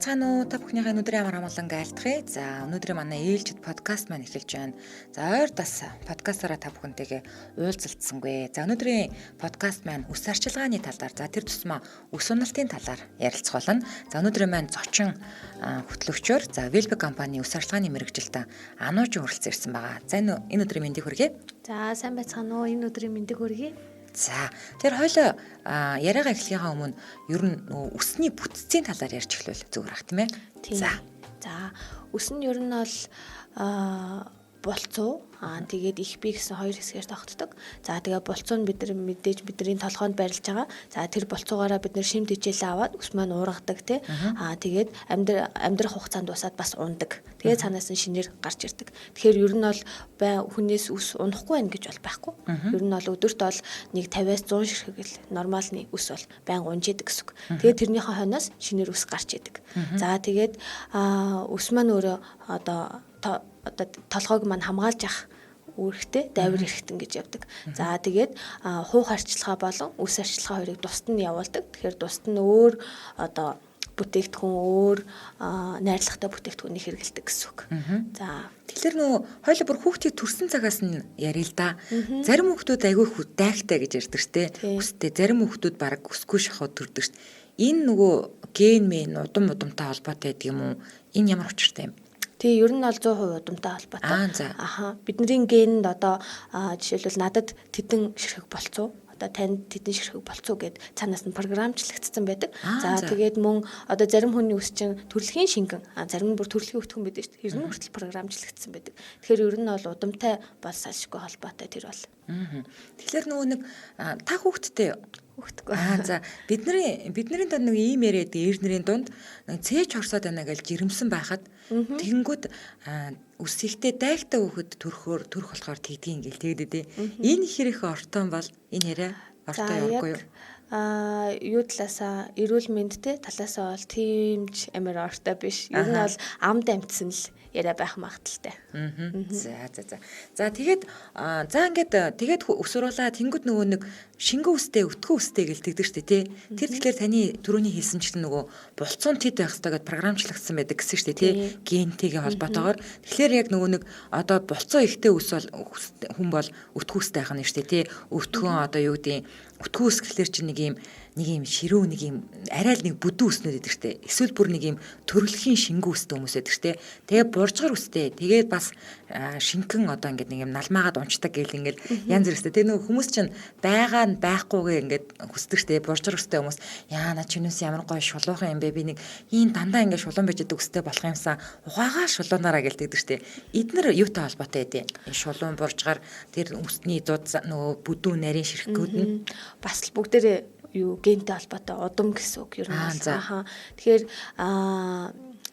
Байцгаана уу та бүхнийхээ өнөөдрийн амар амгалан айлтгая. За өнөөдрийн манай ээлжид подкаст маань эхэлж байна. За ойр тас подкастаараа та бүхэнтэйгээ уулзалтсангүй. За өнөөдрийн подкаст маань үс арчилгааны талаар, за тэр тусмаа үс уналтын талаар ярилцах болно. За өнөөдрийн маань зочин хөтлөгчөөр за Велбе компани үс арчилгааны мэргэжилтэн Анууж хүрэлцэн ирсэн байгаа. За энэ өдрийн мэндийг хүргэе. За сайн байцгаана уу. Энэ өдрийн мэндийг хүргэе. За тэр хоёлоо яриагаа эхлэхийнхаа өмнө ер нь үсний бүтцийн талаар ярьж эхлэвэл зүгээр ах тийм ээ. За үс нь ер нь бол болцоо тэгээд их би гэсэн хоёр хэсгээр тогтдог. За тэгээ болцоо нь бид нар мэдээж бидний толгойд байрлаж байгаа. За тэр болцоогоороо бид нар шимт хичээлээ аваад үс маань уургадаг тий. Тэгээд амьдрах хугацаанд усаад бас ундаг. Тэгээд цаанаас нь шинээр гарч ирдэг. Тэгэхээр ер нь бол хүнээс үс унахгүй байх гэж бол байхгүй. Ер нь бол өдөрт бол нэг 50-аас 100 ширхэг л нормалны үс бол байнга унжидэг гэсэн үг. Тэгээд тэрнийхээ хойноос шинээр үс гарч идэг. За тэгээд үс маань өөрөө одоо толгойг маань хамгаалж авах үүрэгтэй дайвар эрхтэн гэж явдаг. За тэгээд хуух арчилгаа болон үс арчилгаа хоёрыг тусад нь явуулдаг. Тэгэхээр тусад нь өөр одоо бүтээгдэхүүн өөр найрлагатай бүтээгдэхүүнийг хэрэглэдэг гэсэн үг. За тэгэхээр хоёул бүр хүүхдийг төрсэн цагаас нь ярил л да. Зарим хүүхдүүд айгүй дайгтай гэж ярьдаг штэ. Үстэй зарим хүүхдүүд баг өсгүй шахаад төрдөг штэ. Энэ ген мэн удамтай холбоотой гэдэг юм уу? Энэ ямар учиртай юм? Тий, ер нь бол 100% удамтай холбоотой. Бидний генд одоо жишээлбэл надад тэдэн ширхэг болцоо, одоо танд тэдэн ширхэг болцоо гэд цаанаас нь програмчлагдсан байдаг. За тэгээд мөн одоо зарим хүний үс чинь төрөлхийн шингэн, зарим нь бүр төрөлхийн өтгөн байдаг шүү дээ. Ер нь хүртэл програмчлагдсан байдаг. Тэгэхээр ер нь бол удамтай бол салшгүй холбоотой тэр бол. Тэгэхээр нэг та хүүхдтэй өгдөг. За бидний донд нэг ийм яриад эрднэрийн дунд цээж хорсоод байна гэж жирэмсэн байхад тэгэнгүүт үс ихтэй дайгтай хүүхэд төрөх болохоор тэгдгийн гэл тэгдэдээ. Энэ хэрэг ортон бол энэ яриа ортой явахгүй юу? Юу талаасаа эрүүл мэндтэй талаасаа бол тиймч амар ортой биш. Ер нь бол амд амтсан л яриа байх магадaltaй. За тэгээд тэгээд өсвруулаад тэнгууд нэг шингэн үстэй өтгөн үстэй гэлдэгдэг шүү дээ тий. Тэр тэгэхээр таны түрүүний хэлсэнчлэн булцуун тэд байх хэрэгтэй гэдээ програмчлагдсан байдаг гэсэн шүү дээ тий. Гентэйгээ холбоотойгоор. Тэгэхээр яг нэг одоо булцуун ихтэй үс бол хүн бол өтгөн үстэй байх нь шүү дээ тий. Өтгөн одоо юу гэдэг өтгөн үс гэхэлэр чинь нэг юм ширүү нэг юм арай л нэг бүдүүн үснүүд байдаг штэ. Эсвэл бүр нэг юм төрөлхийн шингэн үстэй хүмүүс байдаг штэ. Тэгээ буржгар үстэй. Тэгээд бас шинхэн одоо ингээд нэг юм налмаагаад унцдаг гэл ингээд янз бүр штэ. Тэгээ нөгөө хүмүүс чинь байгаа нь байхгүйгээ ингээд хүсдэг штэ. Буржгар үстэй хүмүүс яана чинээс ямар гоё шулуухан юм бэ? Би нэг ийм дандаа ингээд шулуун байж байгаа үстэй болох юмсан ухаагаа шулуунаараа гэлдэгдэг штэ. Эднэр юутай холбоотой байдیں۔ Шулуун буржгар тэр үсний дууд нөгөө бүдүүн нарийн ширхгүүд нь бас л бүгдээрээ юу гентэй холбоотой удам гэсэн үг ер нь. Тэгэхээр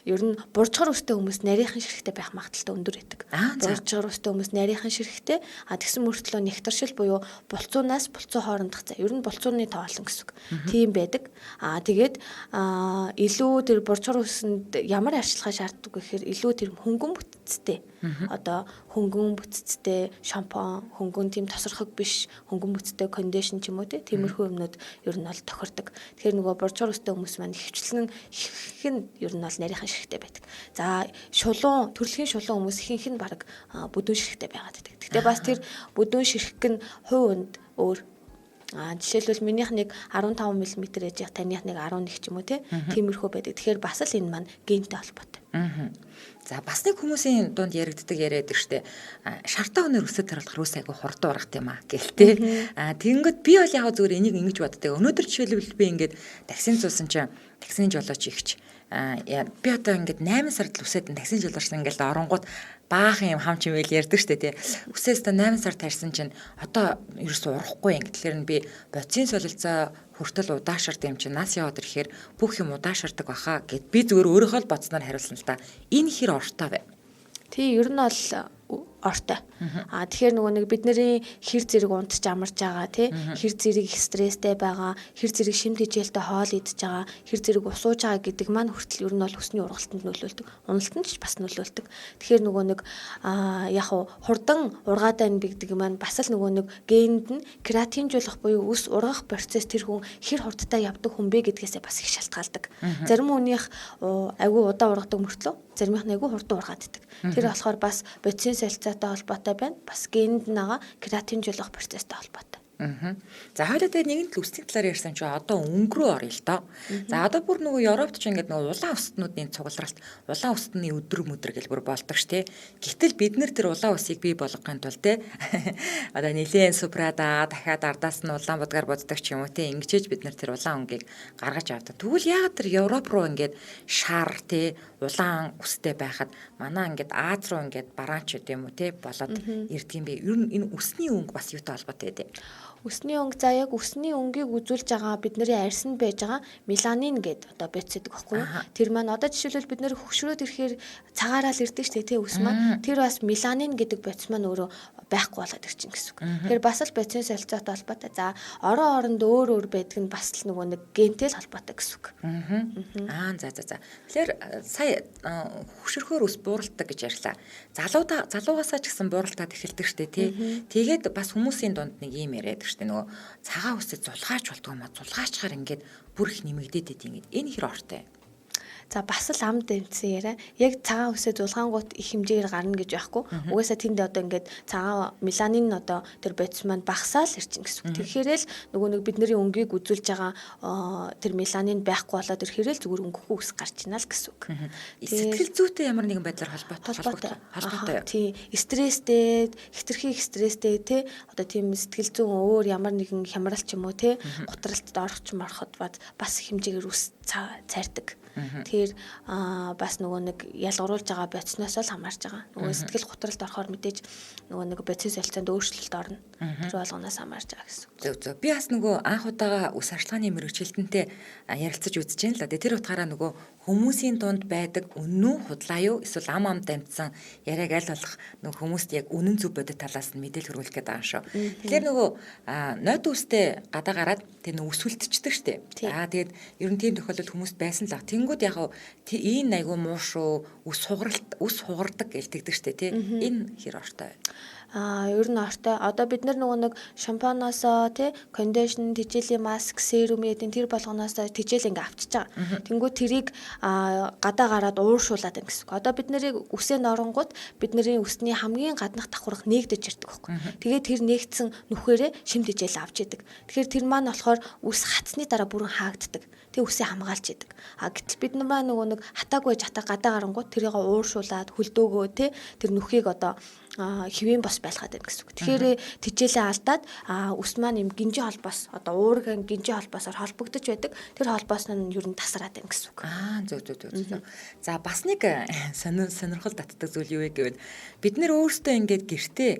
ер нь буржгар үстэй хүмүүс нарийнхан ширхтэй байх магадaltaй өндөр байдаг. Буржгар үстэй хүмүүс нарийнхан ширхтэй тэгсэн мөртлөө нэгторшил буюу булцуунаас булцуу хоорондох зай. Ер нь булцууны тоолон гэсэн үг. Тийм байдаг. Тэгээд илүү тэр буржгар үсэнд ямар арчилгаа шаарддаг гэхээр илүү тэр хөнгөн бүтцтэй. Одоо хөнгөн бүтцтэй шампунь, хөнгөн тийм тосрохог биш, хөнгөн бүтцтэй кондишн ч юм уу тиймэрхүү юмнууд ер нь бол тохирдог. Тэгэхээр нөгөө буржгар үстэй хүмүүс маань хөвчлэн их нь ер нь бол нарийнхан ширхтэй байдаг. За төрөлхийн шулуун хүмүүс ихэнх нь баг бүдүүн ширхтэй байгаад байдаг. Гэхдээ бас тэр бүдүүн ширхэг нь хувь өнд өөр. Жишээлбэл минийх нэг 15 мм ээж яг таних нэг 11 ч юм уу тиймэрхүү байдаг. Тэгэхээр бас л энэ маань гентэй холбоотой. За бас нэг хүмүүсийн дунд яригддаг яриад штэ. Шартаа өнөр өсөд таруулах руу айгу хурдан ургах юм гэлтэй. Тэгэнгүүт би бол яг зүгээр энийг ингэж боддог. Өнөөдөр жишээлбэл би ингээд таксин зуусан чинь таксины жолооч ихч би одоо ингээд 8 сард л үсээд таксин жолооч ингээд оронгууд баахан юм хам чимээл ярьдаг штэ тий. Үсээс та 8 сар тарьсан чинь одоо ерөөсөө урахгүй юм. Тэгэхээр би бодисын солилцоо хүртэл удаашрд юм чинь нас яваад ирэхээр бүх юм удаашрдаг баха гэд би зүгээр өөрийнхөө л бодсноор хариулсан л та. Энэ хэр ортой вэ? Тий, ер нь бол ортой. Тэгэхээр нөгөө нэг бидний хэр зэрэг унтж амарч байгаа тий хэр зэрэг стресстэй байгаа, хэр зэрэг шимт хичээлтэй хоол идж байгаа, хэр зэрэг ус ууж байгаа гэдэг маань хүртэл ер нь бол хүсний ургалтанд нөлөөлдөг. Уналтанд ч бас нөлөөлдөг. Тэгэхээр нөгөө нэг яг хурдан ургаатай бигдэг маань бас л нөгөө нэг генд нь креатинжуулах буюу ус ургах процесс тэр хүн хэр хурдтай явдаг хүн бэ гэдгээсээ бас их шалтгаалдаг. Зарим хүнийх айгүй удаа ургадаг мөртлөө заримх нь айгүй хурдан ургааддаг. Тэр болохоор бас бодисын солилцоотой холбоотой байна. Бас генд наага креатинжуулах процесстэй холбоотой. За хоёулаа дээр нэгэн л үсгийн талаар ярьсан чи одоо өнгөрөө орё л доо. За одоо бүр нөгөө Европт ч ингээд нөгөө улаан устнуудын цугларалт, улаан устны өдөр гэж бүр болдог ш тий. Гэтэл бид нэр тэр улаан усыг бий болгохын тулд тий одоо нэлээд супрада дахиад ардаас нь улаан будгаар боддог ч юм уу тий. Ингэжээж бид нэр тэр улаан өнгийг гаргаж авдаг. Тэгвэл яагаад тэр Европ руу ингээд шар тий улаан устэй байхад манай ингээд Аз руу ингээд бараанч юм уу тий болоод ирдэг юм бэ. Ер нь энэ усны өнг бас юутай холбоотой тий. Үсний өнг за яг үсний өнгийг үзүүлж байгаа бидний арьсанд байж байгаа меланин гэдэг одоо бодисдаг байхгүй юу? Тэр маань одоо жишээлбэл бид нэр хөгшрөөд ирэхээр цагаараа л ирдэг шүү дээ тий үс маань. Тэр бас меланин гэдэг бодис маань өөрөө байхгүй болоод ирчин гэсэн үг. Тэгэхээр бас л бодисын солилцоотой холбоотой. За орон оронд өөр байдаг нь бас л нөгөө нэг гентэй л холбоотой гэсэн үг. За. Тэгэхээр сая хөгшрөхөөр ус бууралдаг гэж ярьлаа. Залуугасаа ч гэсэн бууралтаад эхэлдэг шүү дээ тий. Тэгээд бас хүмүүсийн дунд нэг юм яриад штэ нөгөө цагаан үсэд зулгаач болдгоо маа зулгаачаар ингээд бүр их нэмэгдээд идэв ингээд энэ хэр ортой. За бас л ам дэмцсэн яриа. Яг цагаан үсээ зулгаангууд их хэмжээгээр гарна гэж байхгүй. Угаасаа тэнд одоо ингээд цагаан меланин одоо тэр бодис маань багасаал ирчин гэсэн үг. Тэгэхээр л нөгөө нэг бидний өнгийг үзүүлж байгаа тэр меланин байхгүй болоод ирэхээр л зүгээр өнгөхгүй ус гарч ийна л гэсэн үг. Сэтгэл зүйтэй ямар нэгэн байдлаар холбоотой. Тий, стресстэй, хитрхи их стресстэй тий одоо тийм сэтгэл зүйн өөр ямар нэгэн хямрал ч юм уу тий гутралтад орох ч мархад бас хэмжээгээр ус цайрдаг. Тэгэхээр бас нөгөө нэг ялгаруулж байгаа бодисноос л хамаарч байгаа. Нөгөө сэтгэл гутралд орохоор мэдээж нөгөө нэг бодис солилцоонд өөрчлөлт орно. Тэр болгоноос хамаарч байгаа гэсэн. Зөв. Би бас нөгөө анх удаага ус арчилгааны мэрэгчлэлтэнтэй ярилцаж үзэж байна л да. Тэр утгаараа нөгөө хүмүүсийн дунд байдаг үнэн худлаа юу эсвэл ам дамжсан яриаг аль болох нөгөө хүмүүст яг үнэн зөв бодит талаас нь мэдээлэл хүргүүлэх гээд байгаа юм шүү. Тэгэхээр нөгөө нойд үстэй гадаа гараад тэр нөгөө өсвөлтчдэг штэ. Тэгээд ер нь тийм тохиолдолд хүмүүст байсан л. Тэнгүүд яг энэ айгүй муу шүү ус хугардаг гэлтэгдэг штэ тий. Энэ хэр ортой вэ? Ер нь ортой. Одоо бид нөгөө нэг шампунаасаа тий кондишн, тижээлийн маск, серум гэдэг тэр болгоноос тижээл ингээ авчиж байгаа. Тэнгүү тэрийг гадаа гараад ууршуулад байна гэсэн. Одоо бид нарыг үсээ норонгууд бидний үсний хамгийн гаднах давхарх нээгдэж ирдэг байхгүй. Тэгээд тэр нээгдсэн нүхээрээ шим тижээл авч идэг. Тэгэхээр тэр маань болохоор үс хатсны дараа бүрэн хаагддаг. Тэг үсээ хамгаалж идэг. Гэтэл бид нар нөгөө нэг хатаагүй жата гадаа гарангууд тэрийг ууршуулад хөлдөөгөө тий тэр нүхийг одоо хэвэн бос байлгаад байна гэсэн үг. Тэгэхээр тижээлээ алдаад ус маань юм гинжи холбоос одоо уургийн гинжи холбоосоор холбогдож байдаг. Тэр холбоос нь ер нь тасраад байна гэсэн үг. Зөв. За бас нэг сонирхол татдаг зүйл юу вэ гэвэл бид нэр өөрсдөө ингээд гэртээ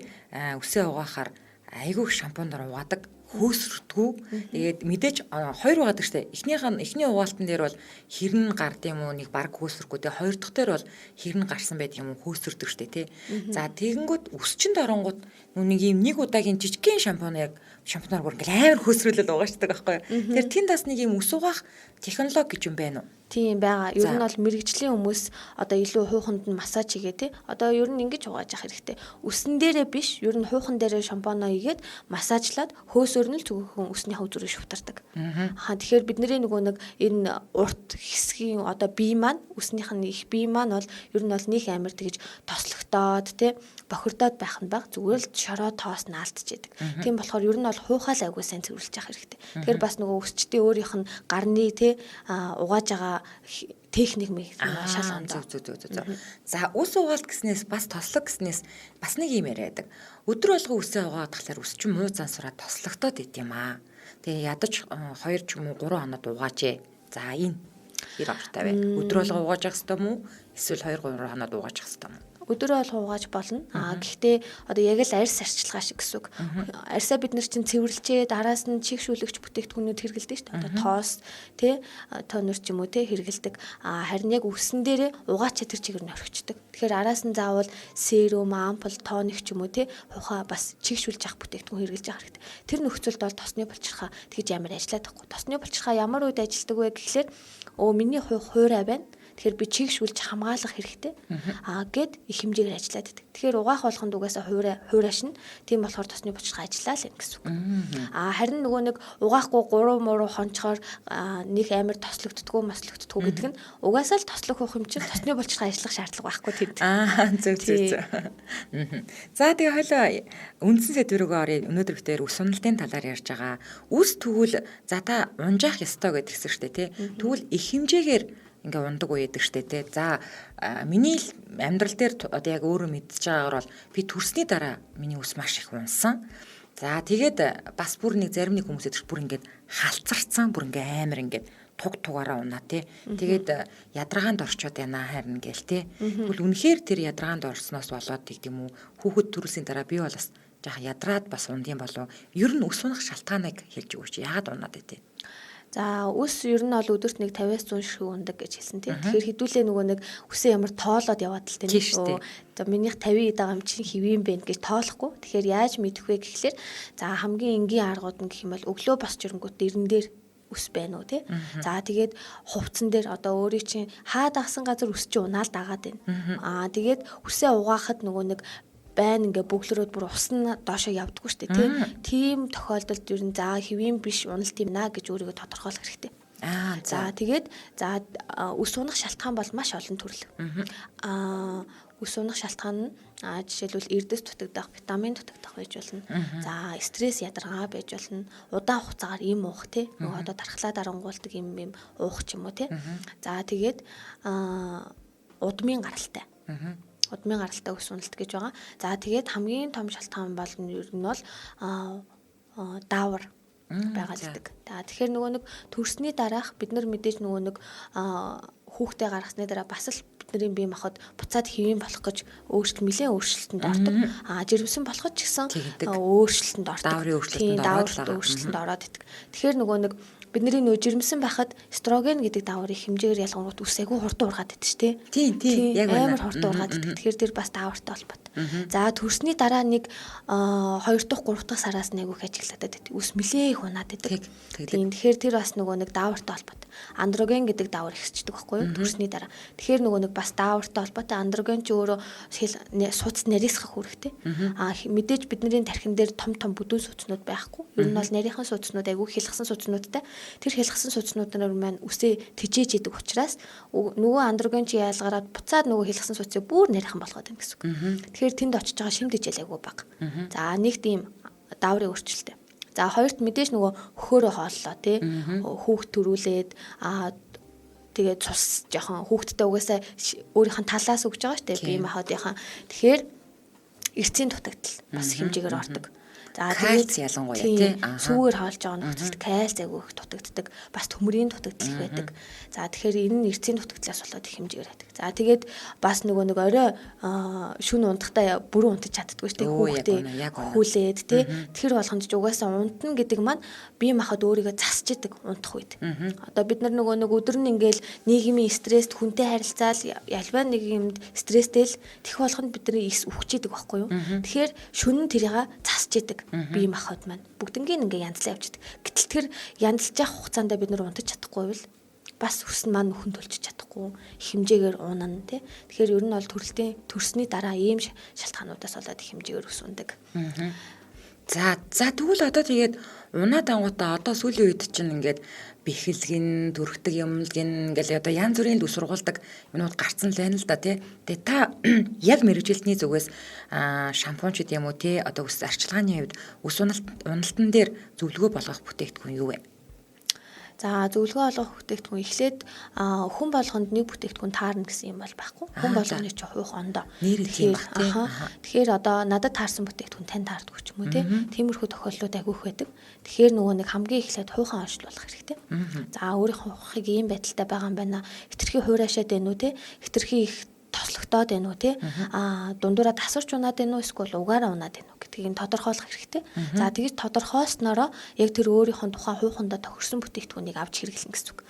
үсээ угаахаар айгүй шампунаар угаадаг. Хөөсрдгүү. Тэгээд мэдээж хоёр угаадаг штэ. Эхний угаалтан дээр бол хэрн гард юм уу нэг баг хөөсрөхгүй. Тэгээд хоёр дахь дээр бол хэрн гарсан байдаг юм уу хөөсрдөг штэ тий. За тэгэнгүүт өсчөнд оронгууд нэг юм нэг удаагийн жижигхэн шампунаар бүр ингээл амар хөөсрүүлэл угаачдаг байхгүй. Тэр тэнд бас нэг юм ус угаах технологи гэж юм байна уу? Тийм байгаа. Ер нь бол мэрэгжлийн хүмүүс одоо илүү хууханд нь массаж хийгээ тий. Одоо ер нь ингэж угааж явах хэрэгтэй. Үсэн дээрээ биш, ер нь хуухан дээрээ шампунаа хийгээд массажлаад хөөсөөр нь л зөвхөн үсний хав зүрийг шүвтардаг. Тэгэхээр бидний нөгөө нэг энэ урт хэсгийн одоо бие маань үснийх нь их бие маань бол ер нь бол нэг амар тэгж тослогдоод тий бохирдоод байх нь баг зүгээр л шороо тоос наалтж яадаг. Тийм болохоор ер нь бол хуухаал айгуу сайн цэвэрлж явах хэрэгтэй. Тэгэхээр бас нөгөө үсчдийн өөрийнх нь гарны тий угааж байгаа техник шал онцоо. За ус угаалт гэснээс бас тослог гэснээс бас нэг юм яриадаг. Өдөр болгон үсээ угаад тахлаар үс чинь муу зансураа тослогдоод идэм аа. Тэгээ ядаж 2 ч юм уу 3 хоноод угаажээ. За энэ хэр ортой вэ? Өдөр болгон угааж явах ёстой мó? Эсвэл 2-3 хоноод угааж явах ёстой мó? өдөрөө бол хуугааж болно. Гэхдээ одоо яг л арьс арчилгаа шиг гэсэн үг. Арьсаа бид нар чинь цэвэрлжээд араас нь чигшүүлэгч бүтээгдэхүүнүүд хэрэгэлдэг шүү дээ. Одоо тост тий тонер ч юм уу тий хэрэгэлдэг. Харин яг үгсэн дээрээ угаачаа тэр чигээр нь орхичдаг. Тэгэхээр араас нь заавал серум, ампул, тоник ч юм уу тий ухаа бас чигшүүлж авах бүтээгдэхүүн хэрэглэж байгаа хэрэгтэй. Тэр нөхцөлд бол тосны булчирхаа тэгж ямар ажиллаад байхгүй. Тосны булчирхаа ямар үед ажилладаг вэ гэхлээр миний хуурай байна. Тэгэхээр би чигшүүлж хамгаалах хэрэгтэй. Гэд их хэмжээгээр ажиллаад байдаг. Тэгэхээр угаах болгонд угаасаа хуурайш нь тийм болохоор тосны булчирхаа ажиллаа л юм гэсэн үг. Харин нөгөө нэг угаахгүй 3 муу хонцгоор нэг амар тослогддгоо маслогддгоо гэдэг нь угаасаа л тослох байх юм чинь тосны булчирхаа ажиллах шаардлага байхгүй тэнд. Зөв. За тэгээ хойлоо үндсэн сэдв рүүгээ оръё. Өнөөдөр битээр үс уналтын талаар ярьж байгаа. Үс тэгвэл за та унжаах ёстой гэдгсэн шүү дээ тий. Тэгвэл их хэмжээгээр ингээ ундаг уяадаг штэ тий. За миний амьдрал дээр одоо яг өөрөө мэдчихэж байгаагаар бол би төрсний дараа миний ус маш их унсан. За тэгээд бас бүр нэг зарим нэг хүмүүсэд бүр ингээд халцарцсан бүр ингээ амар ингээд тугаараа унаа тий. Тэгээд ядрагаанд орчоод байна харин гээл тий. Тэгвэл үнэхээр тэр ядрагаанд орсноос болоод тийм үү хүүхэд төрүүлсийн дараа би бол бас жаахан ядраад бас ундын болов. Ер нь ус унах шалтгааныг хэлж өгөөч. Яагаад унаад байдэ? За ус ер нь бол өдөрт нэг 50-100 шиг ундаг гэж хэлсэн тийм. Тэгэхээр хэдүүлээ нөгөө нэг үсээ ямар тоолоод яваад л тийм. За минийх 50 идэг юм чинь хэвэн бэ гэж тоолохгүй. Тэгэхээр яаж мэдэх вэ гэхлээр за хамгийн энгийн аргууд нь гэх юм бол өглөө босч ирэнгүүт дэрэн дээр үс байна уу тий. За тэгээд хувцсан дээр одоо өөрийн чинь хаад агсан газар үс чи унаал дагаад байна. Тэгээд үсээ угаахад нөгөө нэг байна ингээ бүглэрүүд бүр ус нь доошоо явдггүй шүү дээ тий. Тийм тохиолдолд ер нь за хэвийн биш уналт юм наа гэж өөрийгөө тодорхойлох хэрэгтэй. За тэгээд за ус унах шалтгаан бол маш олон төрөл. Ус унах шалтгаан нь жишээлбэл эрдэс дутагдах, витамин дутагдах байж болно. За стресс ядаргаа байж болно. Удаан хугацаагаар им уух тий. Нөгөө одоо дархлаа дарангуулдаг им уух ч юм уу тий. За тэгээд удмын гаралтай. Удмын гаралтай ус уналт гэж байгаа. За тэгээд хамгийн том шалтгаан бол ер нь бол даавар байгааддаг. За тэгэхээр нөгөө нэг төрсний дараах бид нар мэдээж нөгөө нэг хүүхдээ гаргасны дараа бас л бидний бие махбод буцаад хэвэн болох гэж нэлээд өөрчлөлтөнд ордог. Жирэмсэн болоход ч гэсэн өөрчлөлтөнд ордог. Дааврын өөрчлөлтөнд ороод идэг. Тэгэхээр нөгөө нэг бидний нөө жирэмсэн байхад эстроген гэдэг дааврын хэмжээгээр ялгангууд үс айгүй хурдан ургаад идэв шүү дээ. Тийм. Яг амар хурдан ургаад идэг. Тэгэхээр тэр бас даавартай холбоотой. За төрсний дараа нэг 2 дахь 3 дахь сараас нэг их ажиглаад идэг. Үс нэлээ их унаад идэг. Тийм. Тэгэхээр тэр бас нөгөө нэг даавартай холбоотой. Андроген гэдэг даавар ихсчдэг байхгүй юу? Төрсний дараа. Тэгэхээр нөгөө нэг бас даавартай холбоотой. Андроген ч өөрөө суц нарийсгах үүрэгтэй. Мэдээж бидний тархин дээр том бүдүүн суцнууд байхгүй. Ер нь бол нарийнхан суцнууд айгүй хялгсан суцнуудтай. Тэр хялгсан суцнуудаар маань үсээ тэжээж идэг учраас нөгөө андроген чи яалгараад буцаад нөгөө хялгсан суцыг бүр нарийнхан болгоод байна гэсэн үг. Тэгэхээр тэнд очиж байгаа шим тэжээл айгүй бага. За нэг тийм дааврын өөрчлөлттэй. За хоёрт мэдээж нөгөө хөхөөрөө хооллоо тий. Хүүхд төрүүлээд тэгээд цус жоохон хүүхдтэй угаасаа өөрийнх нь талаас өгч байгаа шүү дээ. Бие махбодынхаа. Тэгэхээр эрцийн дутагдал бас хэмжээгээр ордог. За кальц ялангуяа тий. Сүүгээр хоолж байгаа нөхцөлд кальц айгүй их дутагддаг. Бас төмөрийн дутагдал их байдаг. За тэгэхээр энэ нь эрцийн дутагдлаас болоод их хэмжээгээр байдаг. За тэгээд бас нөгөө орой шүн унтахтаа бүрэн унтаж чаддаггүй шүү дээ. Хүүхдээ хүүлээд тий. Тэр болгонд ч угаасаа унтна гэдэг маань бие махбод өөрийгөө засч идэг унтах үед. Одоо бид нар нөгөө өдөр нь ингээл нийгмийн стресст хүнтэй харилцаал ялбаа нэг юмд стресстэй л тэх болгонд бидний ис үхэж идэг байхгүй юу. Тэгэхээр шүн нь тэрийг засч идэг. Бие махбод маань бүгднгийн ингээ янзлаа явчихдаг. Гэтэл тэр янзлж явах хугацаанд бид нар унтаж чадахгүй бол бас хүсн маань нөхөн төлж чадахгүй хэмжээгээр уунана тий. Тэгэхээр ер нь бол төрсний дараа ийм шалтгаануудаас болоод хэмжээгээр ус ундаг. За тэгвэл одоо тэгээд унаад ангуудаа одоо сүүлийн үед чинь ингээд бэхэлгэн, төрхтөг юмлгэн ингээл одоо янз бүрийн л ус сургуулдаг юмуд гарцсан л байна л да тий. Тэгээ та яг мэрэгжилтний зүгээс шампунь ч гэдэм үү тий одоо ус арчилгааны хувьд ус уналтан дээр зөвлөгөө болгох бүтээгдэхүүн юу вэ? За зөвлөгөө олгох бүтээгдэхүүн эхлээд хүн болгонд нэг бүтээгдэхүүн таарна гэсэн юм бол байхгүй. Хүн болгоны чи хувь ондоо. Тэгэхээр одоо надад таарсан бүтээгдэхүүн тань таардаггүй ч юм уу тиймэрхүү тохиолдлууд агиух байдаг. Тэгэхээр нөгөө нэг хамгийн эхлээд хувийн онцлуулах хэрэгтэй. За өөрийнхөө хувийг ийм байдалтай байгаа юм байна. Хитрхи хуурайшаад байна уу те? Хитрхи их тослогдоод байна уу тий дундуура тасарч унаад байна уу эсвэл угаараа унаад байна уу гэдгийг тодорхойлох хэрэгтэй. За тэгж тодорхойлсноороо яг тэр өөрийнхөө тухайн хуухандаа тохирсон бүтээгдэхүүнийг авч хэрэглэн гэсэн үг.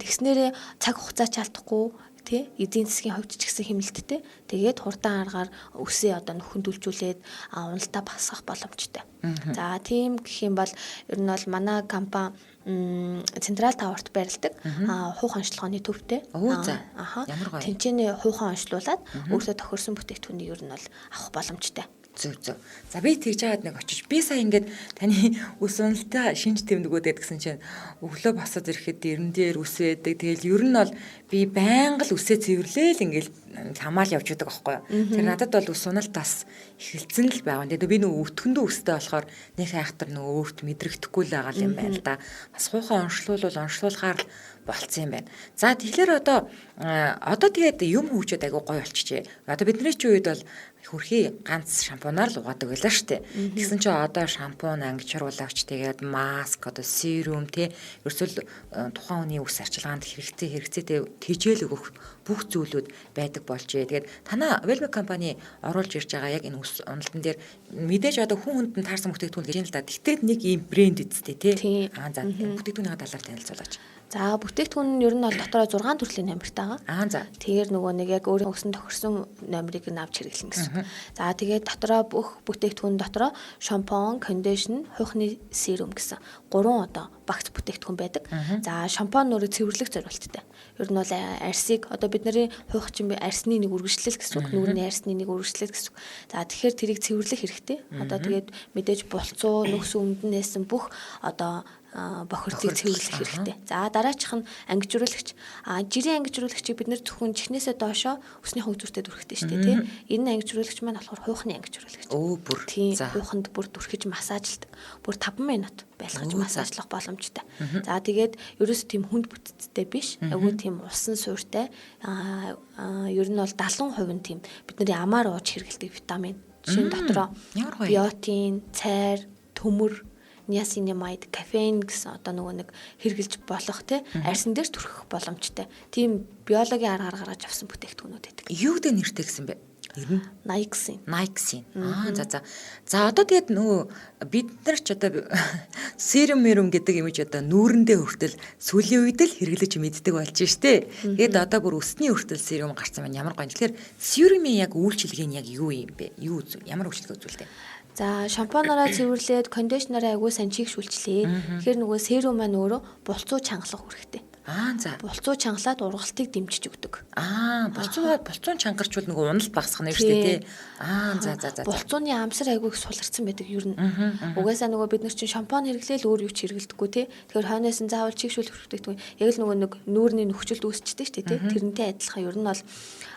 Тэгснээрээ цаг хугацаа ч алдахгүй тий эдийн засгийн хувьд ч гэсэн хэмнэлттэй. Тэгээд хурдан аргаар өсөө одоо нөхөндүүлжүүлээд уналтаа багасгах боломжтой. За тийм гэх юм бол ер нь бол манай компани Централ Таворт байрладаг хуух онцлогооны төвтэй. Тэнцэнэ хуухан онцлуулаад өөртөө тохирсон бүтээгдэхүүнийг ер нь бол авах боломжтой. Зөв. За би тэгж яагаад нэг очиж би сая ингээд таны үс уналтаа шинж тэмдгүүдэд гэсэн чинь өглөө босоод ирэхэд дэрэн дээр үсээдэг. Тэгэл ер нь бол би байнга л үсээ цэвэрлээл ингээд хамаал явж байдаг аахгүй юу. Тэр надад бол үс уналт бас эхэлсэн л байгаа. Тэгээд би нөгөө өтгөндөө үстэй болохоор нэг айхтар нөгөө өөрт мэдрэгдэхгүй л байгаа юм байна л да. Бас хуухаа онцлуулахаар болцсон юм байна. За тэгэхээр одоо тэгээд юм хөгжөөд айгу гоё болчихжээ. Одоо бидний ч үед бол хөрхий ганц шампунаар л угаадаг байлаа штэ. Тэгсэн чинь одоо шампун, ангичруулагч тэгээд маск, одоо серум тий ерөөсөл тухайн хүний үс арчилгаанд хэрэгцээтэй тэжээл өгөх бүх зүйлүүд байдаг болжээ. Тэгээд танаа Velma компани оруулж ирж байгаа яг энэ үс уналтан дээр мэдээж одоо хүн хүнд нь таарсан бүтээгдэхүүн гэж юм л да. Тэгтээ нэг ийм брэнд эзтэй тий. За бүтээгдэхүүний талаар танилцуулаач. За бүтээгдэхүүн нь ер нь бол дотороо 6 төрлийн номертай байгаа. За. Тэгэхээр нөгөө нэг яг өөрийн өсөн тохирсон номерыг нь авч хэрэглэн гэсэн. За тэгээд дотороо бүх бүтээгдэхүүн дотороо шампунь, кондишн, хуухны серум гэсэн 3 одоо багц бүтээгдэхүүн байдаг. За шампунь өөрөө цэвэрлэх зорилттой. Ер нь бол арсыг одоо бидний хуухч юм арсны нэг үргэлжлэл гэсэн үг, нүүрний арсны нэг үргэлжлэл гэсэн үг. За тэгэхээр тэрийг цэвэрлэх хэрэгтэй. Одоо тэгээд мэдээж булцуу, нөхс өмд нээсэн бүх одоо бохирдыг цэвэрлэх хэрэгтэй. За дараачих нь ангижруулагч. Жирийн ангижруулагчийг бид нэр зөвхөн чихнээсээ доошоо өсний хөвзүртэй дүрхдэг шүү дээ, тийм. Энэ ангижруулагч маань болохоор хуухны ангижруулагч. Бүр. Тийм. Хууханд бүр дүрхэж массажлдаг. Бүр 5 минут байлгаж массажлах боломжтой. За тэгээд ерөөсөө тийм хүнд бүтцтэй биш. Агуу тийм усан суурьтай. Ер нь бол 70% нь тийм бидний амаар ууж хэрэглэдэг витамин. Жишээ нь дотроо биотин, цайр, төмөр, niacinamide, кофеин гэсэн одоо нөгөө нэг хэрглэж болох те арьсан дээр түрхэх боломжтой. Тийм биологийн аргаар гаргаж авсан бүтээгдэхүүнүүд байдаг. Юу гэдэг нэртэй гэсэн бэ? Niacin. За одоо тэгээд нөгөө бид нар ч одоо серум гэдэг имиж одоо нүүрэндээ хүртэл сүүлийн үед л хэрэглэж мэддэг болж штэ. Тэгээд одоо бүр өсний хүртэл серум гарсан байна. Ямар гоё. Тэгэхээр серумын яг үйлчилгээ нь яг юу юм бэ? Ямар үйлчилгээ үзүүлдэг? За шампунаараа цэвэрлээд кондишнераа агуу сайн чийгшүүлчлээ. Тэгэхээр нөгөө серум маань өөрөө булцуу чангалах үүрэгтэй. За. Булцуу чангалаад ургалтыг дэмжиж өгдөг. Булцуун чангарчвал нөгөө уналт багасгах нь шүү дээ тий. За. Булцууны амсар айгүй их суларсан байдаг ер нь. Угаасаа нөгөө бид нар чинь шампунь хэрэглээл өөр юу ч хэрэглэдэггүй тий. Тэгэхээр хойноос нь заавал чийгшүүлэх хэрэгтэй. Яг л нөгөө нэг нүүрний нөхцөлд үүсчихдээ шүү дээ тий. Тэрнтэй адилхан ер нь бол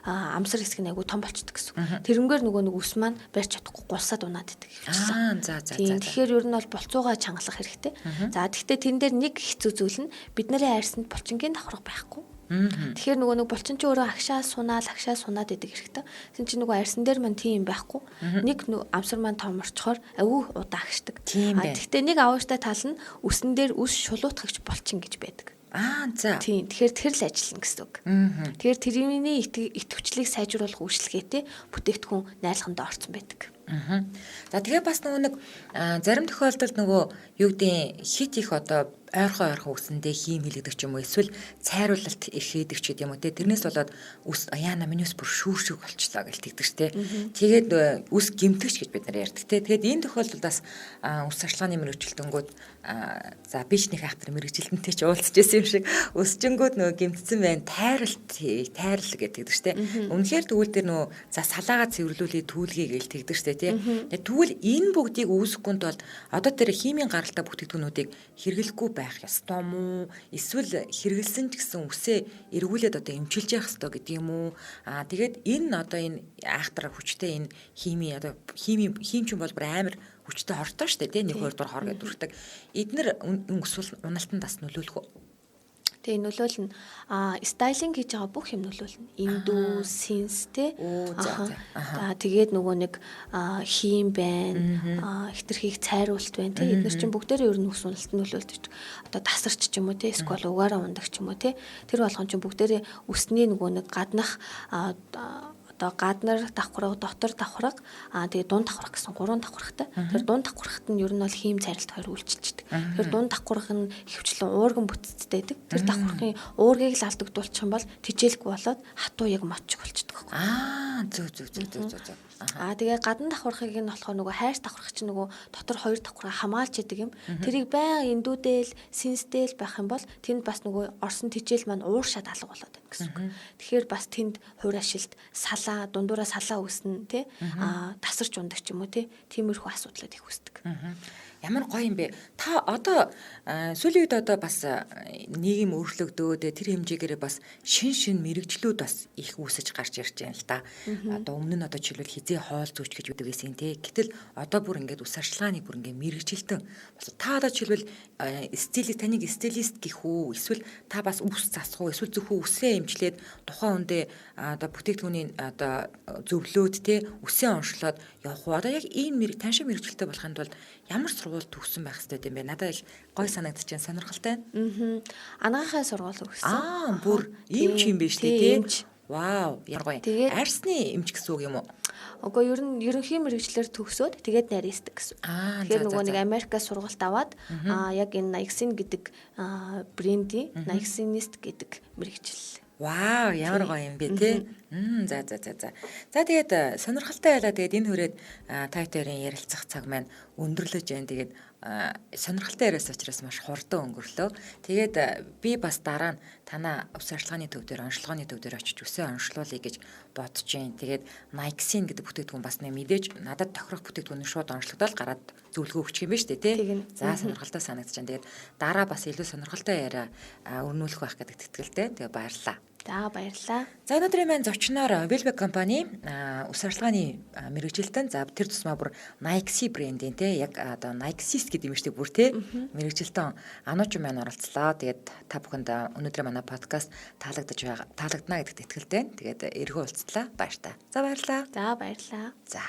амсар хэсэг нь айгүй том болчихдог гэсэн. Тэрнгээр нөгөө нэг ус маань барьж чадахгүй гулсаад унаад идэг хвчлээ. Тэгэхээр ер нь бол булцуугаа чангалах хэрэгтэй. За тэгвэл тэн дээр нэг хэцүү зүйл нь бидний арьсанд булчингийн давхраг байхгүй. Тэгэхээр нөгөө нэг булчин чи өөрөө агшаа сунаад идэг хэрэгтэй. Тэгсэн чинь нөгөө арьсан дээр маань тийм байхгүй. Нэг амсар маань томорчхоор аюу удаа агшдаг. Тэгтээ нэг авууштай тал нь үсэн дээр үс шулуутгагч булчин гэж байдаг. За. Тийм. Тэгэхээр тэр л ажиллана гэсэн үг. Тэгэхээр тэрний идэвхжлийг сайжруулах үйлчлэгээтэй бүтээгдэхүүн найрлаганд орсон байдаг. За тэгээ бас нөгөө нэг зарим тохиолдолд нөгөө юу гэдэг хит их одоо ойрхон үсэндээ хийм хилэгдэг ч юм уу эсвэл цайруулалт их хийдэг ч гэдэм үү те тэрнээс болоод үс яана миний үс бүр шүүршиг болчлаа гэж тэгдэг ч те тэгээд үс гимтгч гэж бид нар ярьдаг те тэгээд энэ тохиолдолд бас үс арчилгааны мэргэжилтэнгүүд за бичнийх ахтар мэргэжилтэнтэй ч уулзж байсан юм шиг өсчөнгүүд нөгөө гимтсэн байна тайрал гэдэг ч те үнэхээр тэгвэл тэр нөгөө за салаагаа цэвэрлүүлээ түүлгээ гээл тэгдэг ч те тэгвэл энэ бүгдийг үүсгэхүнд бол одоо тэр химийн гаралтай бүтээгдэхүүнүүдийг хэрэглэхгүй байх ёстой мó эсвэл хэрэгэлсэн ч гэсэн үсээ эргүүлээд одоо эмчилж явах ёстой гэдэг юм уу тэгээд энэ одоо энэ айхтар хүчтэй энэ химчин бол бүр амар хүчтэй хортой штэ тий 1 2 3 хор гэдэг үрдэг эднэр өсвөл уналтанд бас нөлөөлөх үү Тэгээ нөлөөл нь стайлинг хийж байгаа бүх юм нөлөөлнө. Индүү, синс те. Тэгээд нөгөө нэг хийм байна, хитрхийг цайруулалт байна те. Эдгээр чинь бүгдээрээ ер нь үс уналтанд нөлөөлдөг. Одоо тасарч ч юм уу те, эсвэл угаараа ундаг ч юм уу те. Тэр болгон чинь бүгдээрээ үсний нөгөө нэг гаднах одоо гаднаар давхраг, дотор давхраг, тэгээ дунд давхраг гэсэн 3 давхрагтай. Тэр дунд давхрагт нь ер нь бол хийм цайралт хоёр үйлчилдэг. Тэр дунд давхраг нь хөвчлэн уурган бүтцтэй байдаг. Тэр давхрагын уургийг л алдагдуулчих юм бол тижээлгүй болоод хатуу яг мочг болчихдог байхгүй. Зөв. Тэгээ гадна давхрагыг нь болохоор нөгөө хайр давхраг чинь нөгөө дотор хоёр давхраг хамгаалж идэг юм. Тэрийг байнга эндүүдэл, синстэл байх юм бол тэнд бас нөгөө орсон тижээл маань ууршаад алга болоод байна гэсэн үг. Тэгэхээр бас тэнд хуурашилт, салаа, дундуура салаа үүснэ тий. Тасарч ундаг ч юм уу тий. Тиймэрхүү асуудлууд их үүсдэг. Ямар гоё юм бэ? Та одоо сүүлийн үед одоо бас нийгэм өөрчлөгдөөд тэр хэмжээгээр бас шин мэрэгжлүүд бас их үүсэж гарч ирж байна л да. Одоо өмнө нь одоо жишээлбэл хизээ хоол зүүч гэж үүдэг гэсэн тий. Гэтэл одоо бүр ингээд ус арчилгааны бүр ингээд мэрэгжилтэн. Та одоо жишээлбэл таныг стилист гэх үү? Эсвэл та бас үс засах уу? Эсвэл зөвхөн үсээ эмчлээд тухайн үндэ одоо бүтээгдэхүүний одоо зөвлөөд тий үсээ онцлоод явах уу? Одоо яг энэ таншин мэрэгжилттэй болохын тулд ямар сургууль төгссөн байх хэрэгтэй юм бэ? Надад их гоё санагдчихээн, сонирхолтой. Анагаахай сургууль өгсөн. Бүр эмч юм биш тий. Вау, ямар гоё. Арсны эмч гэсэн үг юм уу? Угаа ер нь ерөнхий мэрэгчлэр төгсөөд тэгээд нарийсдаг гэсэн. Тэгэхээр нөгөө нэг Америкаас сургалт аваад яг энэ Nike гэдэг брендийн Nike-нист гэдэг мэрэгжил. Вау, ямар гоё юм бэ те. За. За тэгээд сонирхолтой байлаа. Тэгээд энэ хүрээд та хоёрын ярилцах цаг маань өндөрлөж байна. Тэгээд сонирхолтой яриас учраас маш хурдан өнгөрлөө. Тэгээд би бас дараа нь танаа ус арчилгааны төв дээр, онцлогооны төв дээр очиж үсээ онцлуулъя гэж бодож байна. Тэгээд Nike гэдэг бүтээгдэхүүн бас мэдээж надад тохирох бүтээгдэхүүн шууд онцлогдоод гараад зөвлөгөө өгчих юм ба штэ тий. За сонирхолтой санагдаж байна. Тэгээд дараа бас илүү сонирхолтой яриа өрнүүлэх байх гэдэг итгэлтэй. Тэгээд баярлалаа. За баярлалаа. За өнөөдрийн маань зочноор Welbeck компани ус арчилгааны мэрэгжилтэн за тэр тусмаа бүр Nike брендийн те яг одоо Nike-ист гэдэг юм шүү дээ бүр те мэрэгжилтэн анууч маань оролцлоо. Тэгээд та бүхэнд өнөөдрийн манай подкаст таалагдана гэдэгт итгэлтэй. Тэгээд эргүү уулзлаа. Баярлалаа. За баярлалаа. За баярлалаа. За